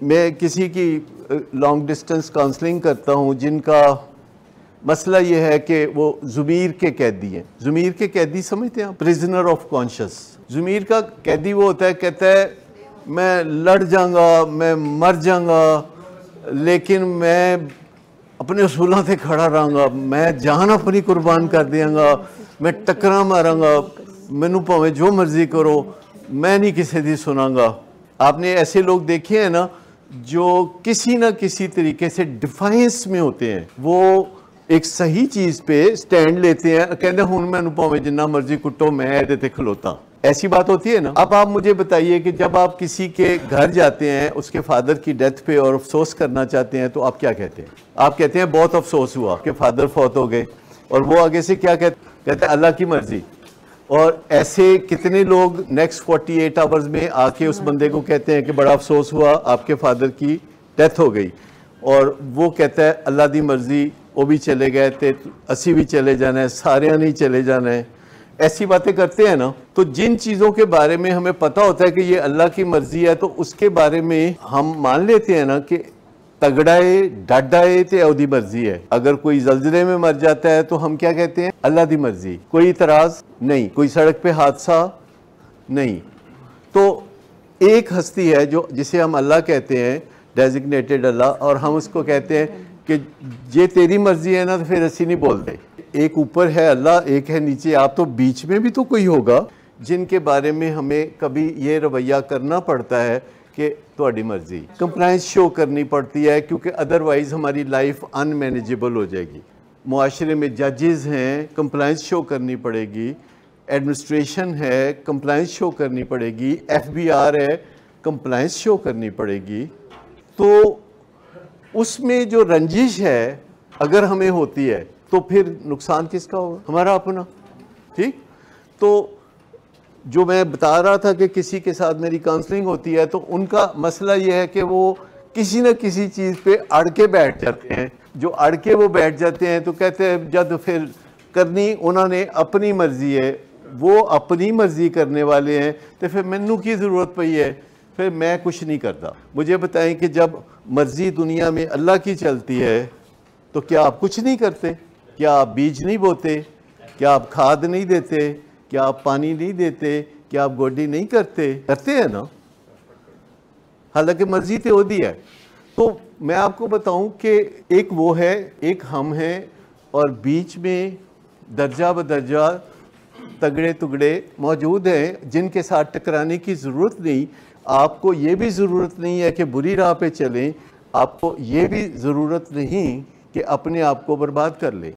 میں کسی کی لانگ ڈسٹنس کاؤنسلنگ کرتا ہوں جن کا مسئلہ یہ ہے کہ وہ ضمیر کے قیدی ہیں. ضمیر کے قیدی سمجھتے ہیں آپ؟ Prisoner of conscious. ضمیر کا قیدی وہ ہوتا ہے، کہتا ہے میں لڑ جاؤں گا، میں مر جاؤں گا، لیکن میں اپنے اصولوں سے کھڑا رہوں گا، میں جان اپنی قربان کر دیاں گا، میں ٹکرا ماراں گا، مینوں پاویں جو مرضی کرو، میں نہیں کسی دی سناں گا. آپ نے ایسے لوگ دیکھے ہیں نا جو کسی نہ کسی طریقے سے ڈیفائنس میں ہوتے ہیں، وہ ایک صحیح چیز پہ سٹینڈ لیتے ہیں، کہتے ہیں ہن مینوں پاویں جنہ مرضی کٹو، میں ایدے تے کھلوتا. ایسی بات ہوتی ہے نا. اب آپ مجھے بتائیے کہ جب آپ کسی کے گھر جاتے ہیں اس کے فادر کی ڈیتھ پہ اور افسوس کرنا چاہتے ہیں تو آپ کیا کہتے ہیں؟ آپ کہتے ہیں بہت افسوس ہوا کہ فادر فوت ہو گئے، اور وہ آگے سے کیا کہتے ہیں؟ اللہ کی مرضی. اور ایسے کتنے لوگ نیکسٹ 48 آورز میں آ کے اس بندے کو کہتے ہیں کہ بڑا افسوس ہوا آپ کے فادر کی ڈیتھ ہو گئی، اور وہ کہتا ہے اللہ دی مرضی، وہ بھی چلے گئے تھے، اسی بھی چلے جانا ہے، سارے نہیں چلے جانا ہے. ایسی باتیں کرتے ہیں نا. تو جن چیزوں کے بارے میں ہمیں پتہ ہوتا ہے کہ یہ اللہ کی مرضی ہے، تو اس کے بارے میں ہم مان لیتے ہیں نا کہ تگڑائے ڈاڈائے تے او دی مرضی ہے. اگر کوئی زلزلے میں مر جاتا ہے تو ہم کیا کہتے ہیں؟ اللہ دی مرضی. کوئی اعتراض نہیں، کوئی سڑک پہ حادثہ نہیں. تو ایک ہستی ہے جو جسے ہم اللہ کہتے ہیں، ڈیزگنیٹڈ اللہ، اور ہم اس کو کہتے ہیں کہ یہ تیری مرضی ہے نا، تو پھر اسی نہیں بولتے. ایک اوپر ہے اللہ، ایک ہے نیچے آپ، تو بیچ میں بھی تو کوئی ہوگا جن کے بارے میں ہمیں کبھی یہ رویہ کرنا پڑتا ہے کہ تہاڈی مرضی. کمپلائنس شو کرنی پڑتی ہے کیونکہ ادروائز ہماری لائف ان مینیجیبل ہو جائے گی. معاشرے میں ججز ہیں، کمپلائنس شو کرنی پڑے گی. ایڈمنسٹریشن ہے، کمپلائنس شو کرنی پڑے گی. ایف بی آر ہے، کمپلائنس شو کرنی پڑے گی. تو اس میں جو رنجش ہے اگر ہمیں ہوتی ہے تو پھر نقصان کس کا ہوگا؟ ہمارا اپنا. ٹھیک. تو جو میں بتا رہا تھا کہ کسی کے ساتھ میری کاؤنسلنگ ہوتی ہے تو ان کا مسئلہ یہ ہے کہ وہ کسی نہ کسی چیز پہ اڑ کے بیٹھ جاتے ہیں. جو اڑ کے وہ بیٹھ جاتے ہیں تو کہتے ہیں جب پھر کرنی انہوں نے اپنی مرضی ہے، وہ اپنی مرضی کرنے والے ہیں، تو پھر مینوں کی ضرورت پئی ہے، پھر میں کچھ نہیں کرتا. مجھے بتائیں کہ جب مرضی دنیا میں اللہ کی چلتی ہے تو کیا آپ کچھ نہیں کرتے؟ کیا آپ بیج نہیں بوتے؟ کیا آپ کھاد نہیں دیتے؟ کیا آپ پانی نہیں دیتے؟ کیا آپ گوڈی نہیں کرتے؟ کرتے ہیں نا، حالانکہ مرضی تے ہو دی ہے. تو میں آپ کو بتاؤں کہ ایک وہ ہے، ایک ہم ہیں، اور بیچ میں درجہ بدرجہ تگڑے تگڑے موجود ہیں جن کے ساتھ ٹکرانے کی ضرورت نہیں. آپ کو یہ بھی ضرورت نہیں ہے کہ بری راہ پہ چلیں، آپ کو یہ بھی ضرورت نہیں کہ اپنے آپ کو برباد کر لیں.